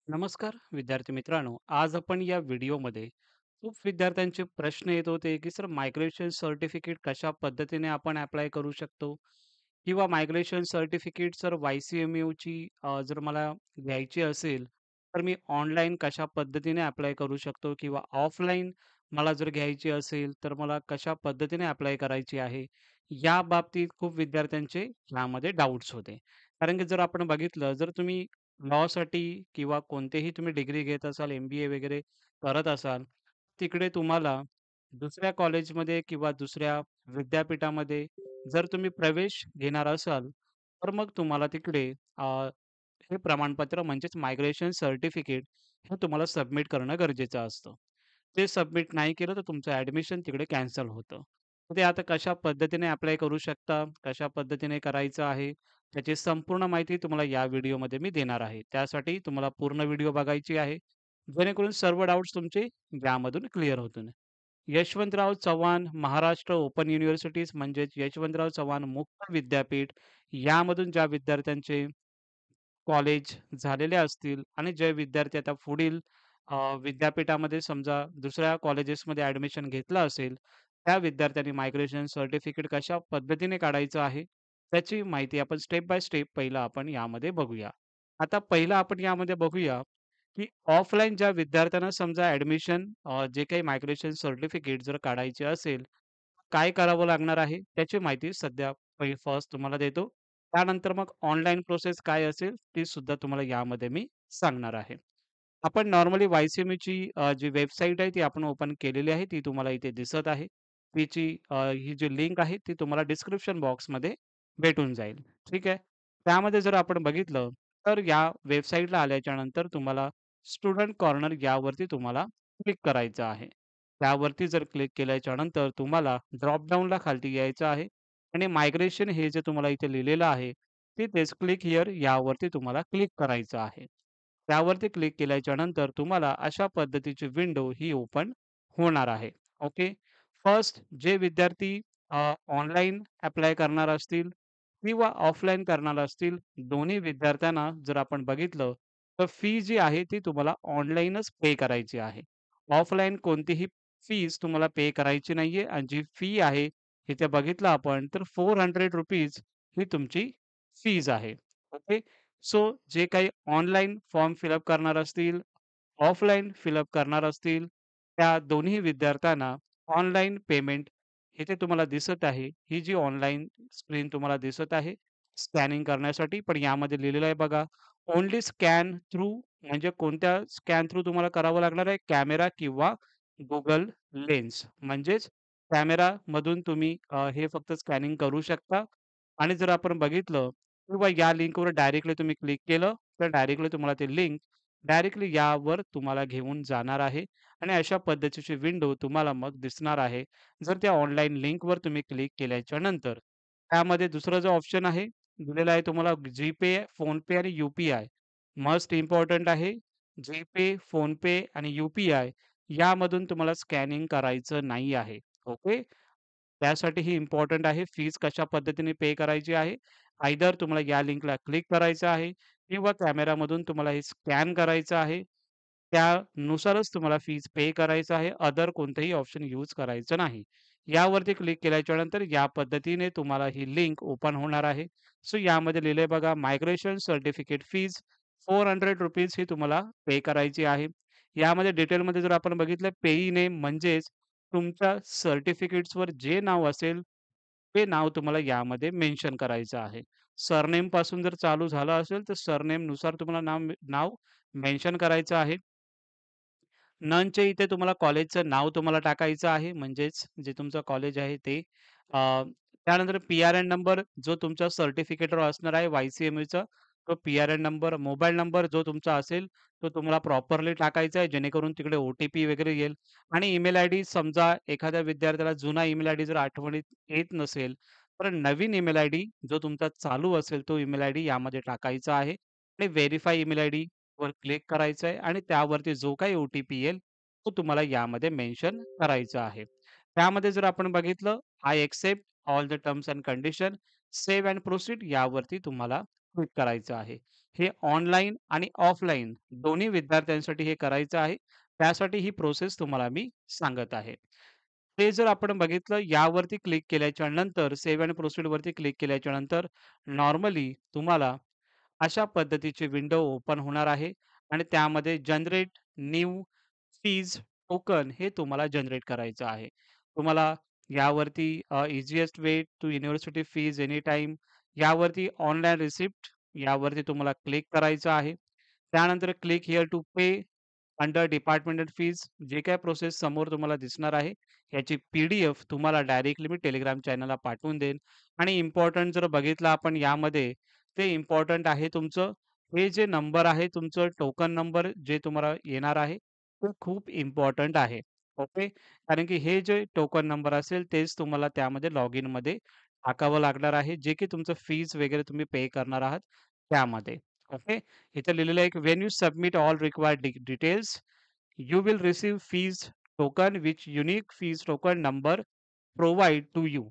नमस्कार विद्यार्थी मित्रांनो. आज आपण या व्हिडिओमध्ये खूप विद्यार्थ्यांचे प्रश्न येत होते, की सर मायग्रेशन सर्टिफिकेट कशा पद्धतीने आपण ॲप्लाय करू शकतो? किंवा मायग्रेशन सर्टिफिकेट सर YCMUची जर मला घ्यायची असेल, तर मी ऑनलाईन कशा पद्धतीने ॲप्लाय करू शकतो? किंवा ऑफलाईन मला जर घ्यायची असेल, तर मला कशा पद्धतीने ॲप्लाय करायची आहे? या बाबतीत खूप विद्यार्थ्यांचे ह्यामध्ये डाउट्स होते. कारण की जर आपण बघितलं, जर तुम्ही लॉसाठी किंवा कोणतेही तुम्ही डिग्री घेत असाल, MBA वगैरे करत असाल, तिकडे तुम्हाला दुसऱ्या कॉलेजमध्ये किंवा दुसऱ्या विद्यापीठामध्ये जर तुम्ही प्रवेश घेणार असाल, तर मग तुम्हाला तिकडे हे प्रमाणपत्र म्हणजेच मायग्रेशन सर्टिफिकेट हे तुम्हाला सबमिट करणं गरजेचं असतं. ते सबमिट नाही केलं तर तुमचं ॲडमिशन तिकडे कॅन्सल होतं. तर ते आता कशा पद्धतीने अप्लाय करू शकता, कशा पद्धतीने करायचं आहे, त्याची संपूर्ण माहिती तुम्हाला या व्हिडिओमध्ये मी देणार आहे. त्यासाठी तुम्हाला पूर्ण व्हिडिओ बघायची आहे, जेणेकरून सर्व डाउट्स तुमचे यामधून क्लिअर होतील. यशवंतराव चव्हाण महाराष्ट्र ओपन युनिव्हर्सिटीज म्हणजेच यशवंतराव चव्हाण मुक्त विद्यापीठ यामधून ज्या विद्यार्थ्यांचे कॉलेज झालेले असतील आणि जे विद्यार्थी आता पुढील विद्यापीठामध्ये समजा दुसऱ्या कॉलेजेसमध्ये ॲडमिशन घेतलं असेल, त्या विद्यार्थ्यांनी मायग्रेशन सर्टिफिकेट कशा पद्धतीने काढायचं आहे, त्याची माहिती आपण स्टेप बाय स्टेप पहिलं आपण यामध्ये बघूया. आता पहिलं आपण यामध्ये बघूया, की ऑफलाईन ज्या विद्यार्थ्यांना समजा ॲडमिशन जे काही मायग्रेशन सर्टिफिकेट जर काढायचे असेल, काय करावं लागणार आहे, त्याची माहिती सध्या फर्स्ट तुम्हाला देतो. त्यानंतर मग ऑनलाईन प्रोसेस काय असेल, ती सुद्धा तुम्हाला यामध्ये मी सांगणार आहे. आपण नॉर्मली YCMEची जी वेबसाईट आहे ती आपण ओपन केलेली आहे. ती तुम्हाला इथे दिसत आहे. तिची ही जी लिंक आहे ती तुम्हाला डिस्क्रिप्शन बॉक्समध्ये भेटून जाईल. ठीक आहे. त्यामध्ये जर आपण बघितलं, तर या वेबसाईटला आल्याच्यानंतर तुम्हाला स्टुडंट कॉर्नर यावरती तुम्हाला क्लिक करायचं आहे. त्यावरती जर क्लिक केल्याच्यानंतर तुम्हाला ड्रॉप डाउनला खालती यायचं आहे आणि मायग्रेशन हे जे तुम्हाला इथे लिहिलेलं आहे, तिथेच क्लिक हिअर यावरती तुम्हाला क्लिक करायचं आहे. त्यावरती क्लिक केल्याच्यानंतर तुम्हाला अशा पद्धतीची विंडो ही ओपन होणार आहे. ओके. फर्स्ट जे विद्यार्थी ऑनलाईन अप्लाय करणार असतील किंवा ऑफलाईन करणार असतील, दोन्ही विद्यार्थ्यांना जर आपण बघितलं, तर फी जी आहे ती तुम्हाला ऑनलाईनच पे करायची आहे. ऑफलाईन कोणतीही फीज तुम्हाला पे करायची नाहीये आणि जी फी आहे, इथे बघितलं आपण तर ₹400 ही तुमची फीज आहे. ओके. सो जे काही ऑनलाईन फॉर्म फिलअप करणार असतील, ऑफलाईन फिलअप करणार असतील, त्या दोन्ही विद्यार्थ्यांना ऑनलाईन पेमेंट इथे तुम्हाला दिसत आहे. ही जी ऑनलाईन स्क्रीन तुम्हाला दिसत आहे, स्कॅनिंग करण्यासाठी. पण यामध्ये लिहिलेलं आहे बघा, ओन्ली स्कॅन थ्रू म्हणजे कोणत्या स्कॅन थ्रू तुम्हाला करावं लागणार आहे? कॅमेरा किंवा Google लेन्स. म्हणजेच कॅमेरामधून तुम्ही हे फक्त स्कॅनिंग करू शकता आणि जर आपण बघितलं किंवा या लिंकवर डायरेक्टली तुम्ही क्लिक केलं, तर डायरेक्टली तुम्हाला ते लिंक डायरेक्टली यावर तुम्हाला घेऊन जाणार आहे आणि अशा पद्धतीची विंडो तुम्हाला मग दिसणार आहे. जर त्या ऑनलाईन लिंकवर तुम्ही क्लिक केल्याच्या नंतर, त्यामध्ये दुसरा जो ऑप्शन आहे, दिलेला आहे तुम्हाला GPay, PhonePe आणि UPI. मस्ट इम्पोर्टंट आहे. GPay, PhonePe आणि UPI यामधून तुम्हाला स्कॅनिंग करायचं नाही आहे. ओके. त्यासाठी ही इम्पोर्टंट आहे. फीज कशा पद्धतीने पे करायची आहे. आयदर तुम्हाला या लिंकला क्लिक करायचं आहे किंवा कॅमेरामधून तुम्हाला हे स्कॅन करायचं आहे. त्यानुसारच तुम्हाला फीज पे करायचं आहे. अदर कोणतंही ऑप्शन यूज करायचं नाही. यावरती क्लिक केल्याच्यानंतर या पद्धतीने तुम्हाला ही लिंक ओपन होणार आहे. सो यामध्ये लिहिलंय बघा मायग्रेशन सर्टिफिकेट फीज ₹400 ही तुम्हाला पे करायची आहे. यामध्ये डिटेलमध्ये जर आपण बघितलं पेयी नेम म्हणजेच तुमच्या सर्टिफिकेट्सवर जे नाव असेल, ते नाव तुम्हाला यामध्ये मेन्शन करायचं आहे. सरनेमपासून जर चालू झालं असेल, तर सरनेमनुसार तुम्हाला नाव मेन्शन करायचं आहे. नंच्या इथे तुम्हाला कॉलेजचं नाव तुम्हाला टाकायचं आहे. म्हणजेच जे तुमचं कॉलेज आहे ते. त्यानंतर पी-आर-एन नंबर जो तुमच्या सर्टिफिकेटवर असणार आहे YCMEचा, तो पी-आर-एन नंबर, मोबाईल नंबर जो तुमचा असेल, तो तुम्हाला प्रॉपरली टाकायचा आहे, जेणेकरून तिकडे ओ-टी-पी वगैरे येईल आणि ईमेल आयडी समजा एखाद्या विद्यार्थ्याला जुना ईमेल आयडी जर आठवणीत येत नसेल, तर नवीन ईमेल आयडी जो तुमचा चालू असेल, तो ईमेल आयडी यामध्ये टाकायचा आहे आणि व्हेरिफाय ईमेल आयडी वर क्लिक करायचं आहे आणि त्यावरती जो काही ओ-टी-पी येईल, तो तुम्हाला यामध्ये मेन्शन करायचा आहे. त्यामध्ये जर आपण बघितलं, I accept all the terms and condition, save and proceed यावरती तुम्हाला क्लिक करायचं आहे. हे ऑनलाईन आणि ऑफलाईन दोन्ही विद्यार्थ्यांसाठी हे करायचं आहे. त्यासाठी ही प्रोसेस तुम्हाला मी सांगत आहे. ते जर आपण बघितलं यावरती क्लिक केल्याच्या नंतर सेव्ह एंड प्रोसीड वरती क्लिक केल्याच्या नंतर नॉर्मली तुम्हाला अशा पद्धतीची विंडो ओपन होणार आहे आणि त्यामध्ये जनरेट न्यू फीज टोकन हे तुम्हाला जनरेट करायचं आहे. तुम्हाला यावरती easiest way to university fees any time यावरती ऑनलाईन रिसिप्ट यावरती तुम्हाला क्लिक करायचं आहे. त्यानंतर click here to pay under departmental fees जे काही प्रोसेस समोर तुम्हाला दिसणार आहे, याची पी-डी-एफ तुम्हाला डायरेक्टली मी Telegram चॅनलला पाठवून देईन आणि इम्पोर्टंट जर बघितलं आपण यामध्ये, ते इम्पोर्टंट आहे तुमचं हे जे नंबर आहे तुमचं टोकन नंबर जे तुम्हाला येणार आहे, ते खूप इम्पोर्टंट आहे. ओके. कारण की हे जे टोकन नंबर असेल तेच तुम्हाला त्यामध्ये लॉगिनमध्ये टाकावं लागणार आहे, जे की तुमचं फीज वगैरे तुम्ही पे करणार आहात त्यामध्ये. ओके. इथे लिहिलेलं आहे, "when you submit all required details, you will receive fees token which unique fees token number provide to you.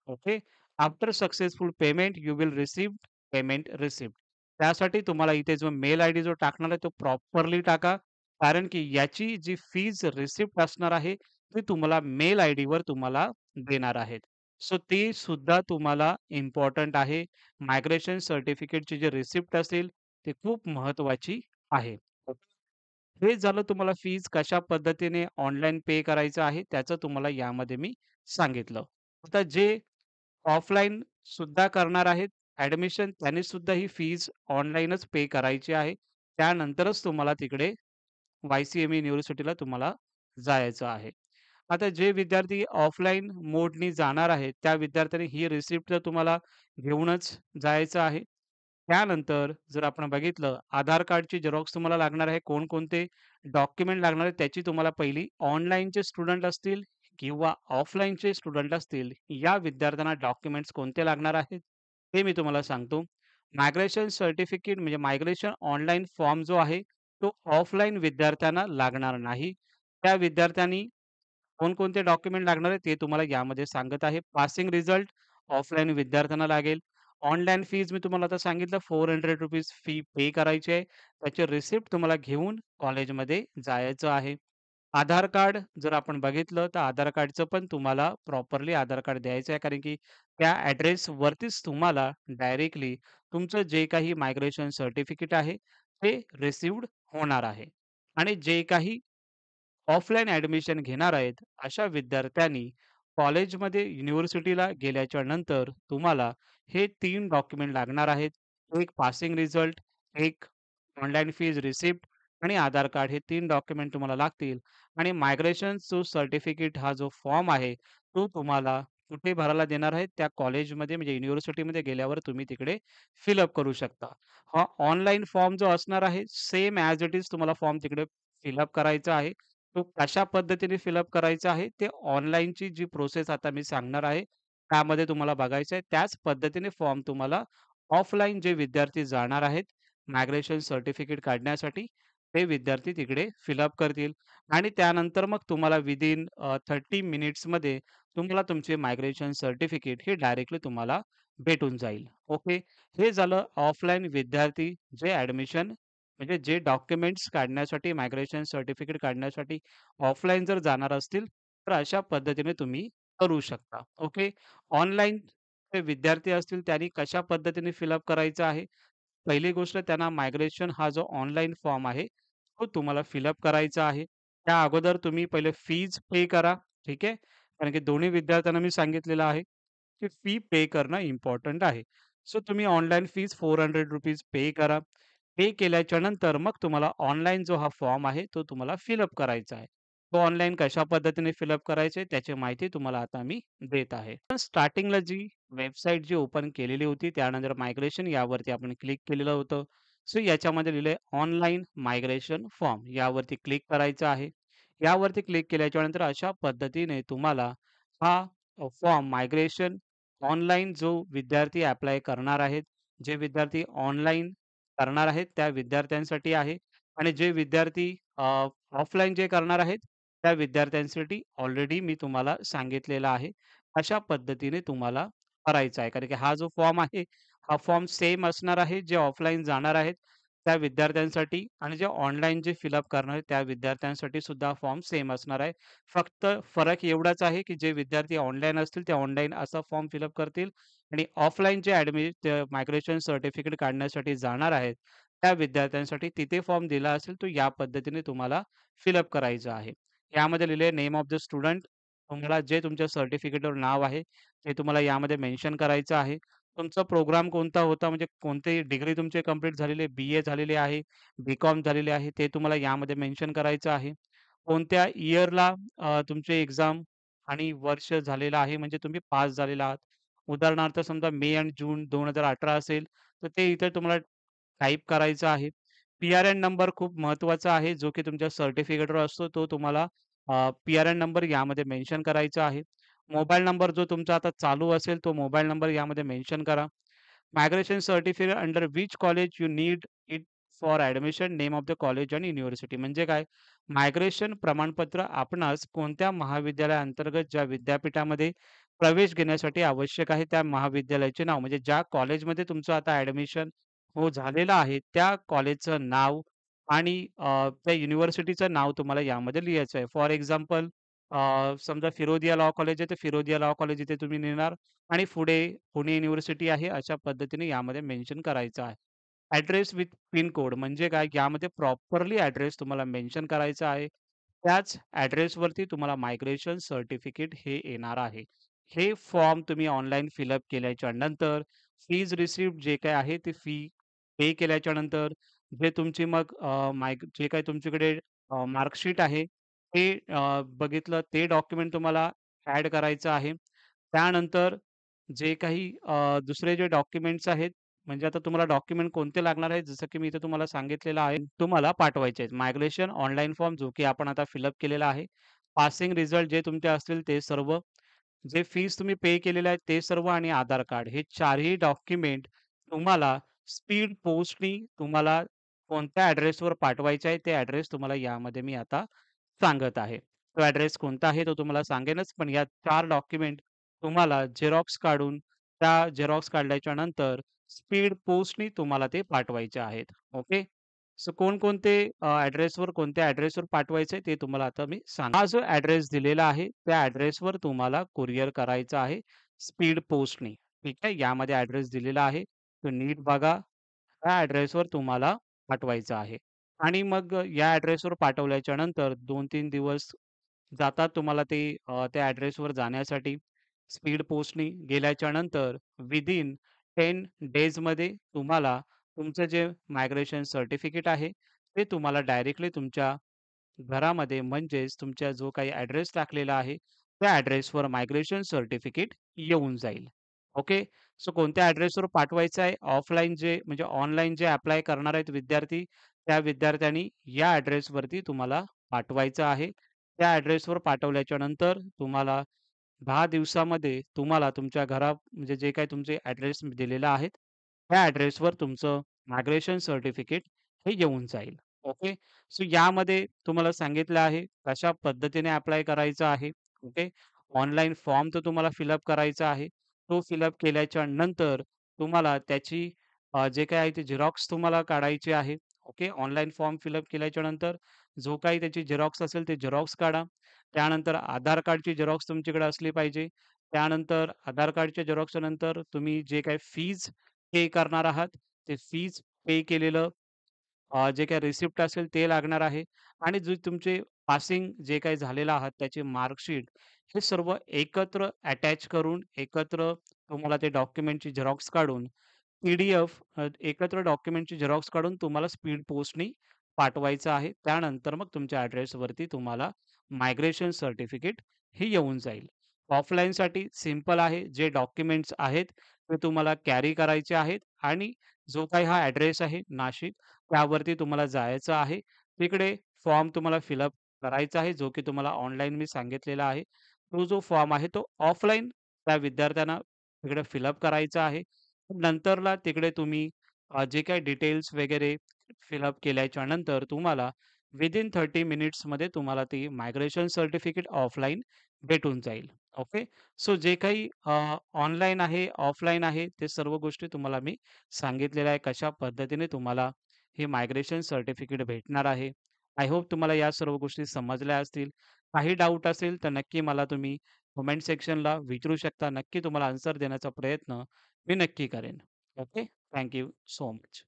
Okay. After successful payment, you will receive payment receipt." त्यासाठी तुम्हाला इथे जो मेल आयडी जो टाकणार आहे तो प्रॉपरली टाका. कारण की याची जी फीज रिसिप्ट असणार आहे, ती तुम्हाला मेल आयडीवर तुम्हाला देणार आहेत. सो ती सुद्धा तुम्हाला इम्पोर्टंट आहे. मायग्रेशन सर्टिफिकेटची जी रिसिप्ट असेल, ती खूप महत्त्वाची आहे. हे झालं तुम्हाला फीज कशा पद्धतीने ऑनलाईन पे करायचं आहे, त्याचं तुम्हाला यामध्ये मी सांगितलं. आता जे ऑफलाईन सुद्धा करणार आहेत ॲडमिशन, त्यांनी सुद्धा ही फीज ऑनलाईनच पे करायची आहे. त्यानंतरच तुम्हाला तिकडे YCME युनिव्हर्सिटीला तुम्हाला जायचं आहे. आता जे विद्यार्थी ऑफलाईन मोडनी जाणार आहेत, त्या विद्यार्थ्यांनी ही रिसिप्ट तर तुम्हाला घेऊनच जायचं आहे. त्यानंतर जर आपण बघितलं आधार कार्डची झेरॉक्स तुम्हाला लागणार आहे. कोणकोणते डॉक्युमेंट लागणार आहेत त्याची तुम्हाला पहिली ऑनलाईनचे स्टुडंट असतील किंवा ऑफलाईनचे स्टुडंट असतील, या विद्यार्थ्यांना डॉक्युमेंट्स कोणते लागणार आहेत, ते मी तुम्हाला सांगतो. मायग्रेशन सर्टिफिकेट म्हणजे मायग्रेशन ऑनलाईन फॉर्म जो आहे, तो ऑफलाईन विद्यार्थ्यांना लागणार नाही. त्या विद्यार्थ्यांनी कोणकोणते डॉक्युमेंट लागणार आहेत ते तुम्हाला यामध्ये सांगत आहे. पासिंग रिझल्ट ऑफलाईन विद्यार्थ्यांना लागेल. ऑनलाईन फीज मी तुम्हाला आता सांगितलं ₹400 फी पे करायची आहे. त्याची रिसिप्ट तुम्हाला घेऊन कॉलेजमध्ये जायचं आहे. आधार कार्ड जर आपण बघितलं तर आधार कार्डचं पण तुम्हाला प्रॉपरली आधार कार्ड द्यायचं आहे. कारण की त्या ॲड्रेसवरतीच तुम्हाला डायरेक्टली तुमचं जे काही मायग्रेशन सर्टिफिकेट आहे ते रिसीव्हड होणार आहे. आणि जे काही ऑफलाईन ॲडमिशन घेणार आहेत, अशा विद्यार्थ्यांनी कॉलेजमध्ये युनिव्हर्सिटीला गेल्याच्या नंतर तुम्हाला हे 3 डॉक्युमेंट लागणार आहेत. एक पासिंग रिझल्ट, एक ऑनलाईन फीज रिसिप्ट आणि आधार कार्ड हे 3 डॉक्युमेंट तुम्हाला लागतील आणि मायग्रेशन जो सर्टिफिकेट हा जो फॉर्म आहे, तो तुम्हाला कुठे भरायला देणार आहेत? त्या कॉलेजमध्ये म्हणजे युनिव्हर्सिटीमध्ये गेल्यावर तुम्ही तिकडे फिल करू शकता. हा ऑनलाईन फॉर्म जो असणार आहे, सेम ॲज इट इज तुम्हाला फॉर्म तिकडे फिल करायचा आहे. तो कशा पद्धतीने फिल करायचा आहे, ते ऑनलाईनची जी प्रोसेस आता मी सांगणार आहे, त्यामध्ये तुम्हाला बघायचं आहे. त्याच पद्धतीने फॉर्म तुम्हाला ऑफलाईन जे विद्यार्थी जाणार आहेत, मायग्रेशन सर्टिफिकेट काढण्यासाठी, ते विद्यार्थी तिकडे फिल करतील आणि त्यानंतर मग तुम्हाला विदिन 30 मिनिट्समध्ये तुम्हाला तुमचे मायग्रेशन सर्टिफिकेट हे डायरेक्टली तुम्हाला भेटून जाईल. ओके. हे झालं ऑफलाईन विद्यार्थी जे ॲडमिशन म्हणजे जे डॉक्युमेंट्स काढण्यासाठी मायग्रेशन सर्टिफिकेट काढण्यासाठी ऑफलाईन जर जाणार असतील, तर अशा पद्धतीने तुम्ही करू शकता. ओके. ऑनलाईन जे विद्यार्थी असतील त्यांनी कशा पद्धतीने फिलअप करायचं आहे? पहिली गोष्ट त्यांना मायग्रेशन हा जो ऑनलाईन फॉर्म आहे, तो तुम्हाला फिलअप करायचा आहे. त्या अगोदर तुम्ही पहिले फीज पे करा. ठीक आहे. कारण की दोन्ही विद्यार्थ्यांना मी सांगितलेलं आहे, की फी पे करणं इम्पोर्टंट आहे. सो तुम्ही ऑनलाईन फीज ₹400 पे करा. पे केल्याच्या नंतर मग तुम्हाला ऑनलाईन जो हा फॉर्म आहे, तो तुम्हाला फिलअप करायचा आहे. तो ऑनलाईन कशा पद्धतीने फिलअप करायचे त्याची माहिती तुम्हाला आता मी देत आहे. पण स्टार्टिंगला जी वेबसाईट जी ओपन केलेली होती, त्यानंतर मायग्रेशन यावरती आपण क्लिक केलेलं होतं. सो याच्यामध्ये लिहिलंय ऑनलाईन मायग्रेशन फॉर्म यावरती क्लिक करायचं आहे. यावरती क्लिक केल्याच्यानंतर अशा पद्धतीने तुम्हाला हा फॉर्म मायग्रेशन ऑनलाईन जो विद्यार्थी ॲप्लाय करणार आहेत, जे विद्यार्थी ऑनलाईन करणार आहेत त्या विद्यार्थ्यांसाठी आहे आणि जे विद्यार्थी ऑफलाईन जे करणार आहेत, त्या विद्यार्थ्यांसाठी ऑलरेडी मी तुम्हाला सांगितलेलं आहे. अशा पद्धतीने तुम्हाला करायचा आहे. कारण की हा जो फॉर्म आहे, हा फॉर्म सेम असणार आहे. जे ऑफलाईन जाणार आहेत त्या विद्यार्थ्यांसाठी आणि जे ऑनलाईन जे फिलअप करणार आहेत त्या विद्यार्थ्यांसाठी सुद्धा फॉर्म सेम असणार आहे. फक्त फरक एवढाच आहे, की जे विद्यार्थी ऑनलाईन असतील ते ऑनलाईन असा फॉर्म फिलअप करतील आणि ऑफलाईन जे मायग्रेशन सर्टिफिकेट काढण्यासाठी जाणार आहेत, त्या विद्यार्थ्यांसाठी तिथे फॉर्म दिला असेल, तो या पद्धतीने तुम्हाला फिलअप करायचा आहे. यामध्ये लिहिलंय नेम ऑफ द स्टुडंट. तुम्हाला जे तुमच्या सर्टिफिकेटवर नाव आहे, ते तुम्हाला यामध्ये मेन्शन करायचं आहे. तुमचा प्रोग्राम कोणता होता, म्हणजे कोणती डिग्री तुमची कंप्लीट झालेली आहे, बी-ए झालेली आहे, बी-कॉम झालेली आहे, ते तुम्हाला यामध्ये मेन्शन करायचं आहे. कोणत्या इयरला तुमची एक्झाम आणि वर्ष झालेलं आहे, म्हणजे तुम्ही पास झालेला आहात. उदाहरणार्थ समजा मे आणि जून 2018 असेल, तर ते इथे तुम्हाला टाइप करायचा आहे. पी-आर-एन नंबर खूप महत्त्वाचा आहे, जो की तुमच्या सर्टिफिकेटवर असतो. तो तुम्हाला पी-आर-एन नंबर यामध्ये मेन्शन करायचा आहे. मोबाईल नंबर जो तुमचा आता चालू असेल, तो मोबाईल नंबर यामध्ये मेन्शन करा. Migration certificate under which college you need it for admission, name of the college आणि युनिव्हर्सिटी. म्हणजे काय? मायग्रेशन प्रमाणपत्र आपणास कोणत्या महाविद्यालयाअंतर्गत ज्या विद्यापीठामध्ये प्रवेश घेण्यासाठी आवश्यक आहे, त्या महाविद्यालयाचे नाव म्हणजे ज्या कॉलेजमध्ये तुमचं आता ॲडमिशन झालेलं आहे, त्या कॉलेजचं नाव आणि त्या युनिव्हर्सिटीचं नाव तुम्हाला यामध्ये लिहायचं आहे. फॉर एक्झाम्पल समजा फिरोदिया लॉ कॉलेज आहे, तर फिरोदिया लॉ कॉलेज इथे तुम्ही लिहिणार आणि पुढे पुणे युनिव्हर्सिटी आहे, अशा पद्धतीने यामध्ये मेन्शन करायचं आहे. ॲड्रेस विथ पिन कोड म्हणजे काय? यामध्ये प्रॉपरली ॲड्रेस तुम्हाला मेन्शन करायचा आहे. त्याच ॲड्रेसवरती तुम्हाला मायग्रेशन सर्टिफिकेट हे येणार आहे. हे फॉर्म तुम्ही ऑनलाईन फिलअप केल्याच्या नंतर फीज रिसिप्ट जे काही आहे ते फी पे केल्याच्या नंतर जे तुमची मग जे काही तुमच्याकडे मार्कशीट आहे ते बघितलं ते डॉक्युमेंट तुम्हाला ॲड करायचं आहे. त्यानंतर जे काही दुसरे जे डॉक्युमेंट्स आहेत, म्हणजे आता तुम्हाला डॉक्युमेंट कोणते लागणार आहेत, जसं की मी इथे तुम्हाला सांगितलेलं आहे, तुम्हाला पाठवायचे आहेत. मायग्रेशन ऑनलाईन फॉर्म जो की आपण आता फिलअप केलेला आहे. पासिंग रिझल्ट जे तुमचे असतील ते सर्व, जे फीस तुम्ही पे केलेले आहेत ते सर्व आणि आधार कार्ड हे चारही डॉक्युमेंट तुम्हाला स्पीड पोस्टनी तुम्हाला कोणत्या ॲड्रेसवर पाठवायचे आहे, ते ॲड्रेस तुम्हाला यामध्ये मी आता सांगत आहे. तो ॲड्रेस कोणता आहे तो तुम्हाला सांगेनच, पण या 4 डॉक्युमेंट तुम्हाला झेरॉक्स काढून, त्या झेरॉक्स काढल्याच्या नंतर स्पीड पोस्टनी तुम्हाला ते पाठवायचे आहेत. ओके. सो कोणकोणते ॲड्रेसवर कोणत्या ॲड्रेसवर पाठवायचं आहे ते तुम्हाला आता मी हा जो ॲड्रेस दिलेला आहे, त्या ॲड्रेसवर तुम्हाला कुरिअर करायचं आहे स्पीड पोस्टनी. ठीक आहे. यामध्ये ॲड्रेस दिलेला आहे. तो नीट बघा. त्या ॲड्रेसवर तुम्हाला पाठवायचं आहे. आणि मग या ॲड्रेसवर पाठवल्याच्या नंतर 2-3 दिवस जातात तुम्हाला ते त्या ॲड्रेसवर जाण्यासाठी. स्पीड पोस्टनी गेल्याच्या नंतर विदिन 10 डेजमध्ये तुम्हाला तुमचं जे मायग्रेशन सर्टिफिकेट आहे, ते तुम्हाला डायरेक्टली तुमच्या घरामध्ये म्हणजेच तुमच्या जो काही ॲड्रेस टाकलेला आहे, त्या ॲड्रेसवर मायग्रेशन सर्टिफिकेट येऊन जाईल. ओके. सो कोणत्या ॲड्रेसवर पाठवायचं आहे? ऑफलाईन जे म्हणजे ऑनलाईन जे ॲप्लाय करणार आहेत विद्यार्थी, त्या विद्यार्थ्यांनी या ॲड्रेसवरती तुम्हाला पाठवायचं आहे. त्या ॲड्रेसवर पाठवल्याच्या नंतर तुम्हाला 10 दिवसामध्ये तुम्हाला तुमच्या म्हणजे जे काही तुमचे ॲड्रेस दिलेला आहे, त्या ॲड्रेसवर तुमचं मायग्रेशन सर्टिफिकेट हे येऊन जाईल. ओके. सो यामध्ये तुम्हाला सांगितलं आहे कशा पद्धतीने ॲप्लाय करायचं आहे. ओके. ऑनलाईन फॉर्म तर तुम्हाला फिलअप करायचा आहे. तो फिलअप केल्याच्या नंतर तुम्हाला त्याची जे काही आहे ते झेरॉक्स तुम्हाला काढायची आहे. ओके. ऑनलाईन फॉर्म फिलअप केल्याच्या नंतर जो काही त्याची झेरॉक्स असेल ते झेरॉक्स काढा. त्यानंतर आधार कार्डची झेरॉक्स तुमच्याकडे असली पाहिजे. त्यानंतर आधार कार्डच्या झेरॉक्सच्या नंतर तुम्ही जे काही फीज पे करणार आहात, ते फीज पे केलेलं जे काही रिसिप्ट असेल ते लागणार आहे आणि जे तुमचे पासिंग जे काही झालेलं आहात त्याची मार्कशीट हे सर्व एकत्र अटॅच करून एकत्र तुम्हाला ते डॉक्युमेंटची झेरॉक्स काढून पी-डी-एफ एकत्र डॉक्युमेंटची झेरॉक्स काढून तुम्हाला स्पीड पोस्टनी पाठवायचं आहे. त्यानंतर मग तुमच्या ॲड्रेसवरती तुम्हाला मायग्रेशन सर्टिफिकेट हे येऊन जाईल. ऑफलाईनसाठी सिंपल आहे. जे डॉक्युमेंट्स आहेत ते तुम्हाला कॅरी करायचे आहेत आणि जो काही हा ॲड्रेस आहे नाशिक, त्यावरती तुम्हाला जायचं आहे. तिकडे फॉर्म तुम्हाला फिलअप करायचा आहे, जो की तुम्हाला ऑनलाईन मी सांगितलेला आहे. तो जो फॉर्म आहे तो ऑफलाईन त्या विद्यार्थ्यांना तिकडे फिलअप करायचा आहे. नंतरला तिकडे तुम्ही जे काही डिटेल्स वगैरे फिलअप केल्याच्या नंतर तुम्हाला विदिन 30 मिनिट्समध्ये तुम्हाला ती मायग्रेशन सर्टिफिकेट ऑफलाईन भेटून जाईल. ओके. सो जे काही ऑनलाईन आहे, ऑफलाईन आहे, ते सर्व गोष्टी तुम्हाला मी सांगितलेल्या आहे. कशा पद्धतीने तुम्हाला हे मायग्रेशन सर्टिफिकेट भेटणार आहे. आय होप तुम्हाला या सर्व गोष्टी समजल्या असतील. काही डाऊट असेल तर नक्की मला तुम्ही कमेंट सेक्शनला विचारू शकता. नक्की तुम्हाला आन्सर देण्याचा प्रयत्न मी नक्की करेन. ओके. Thank so much.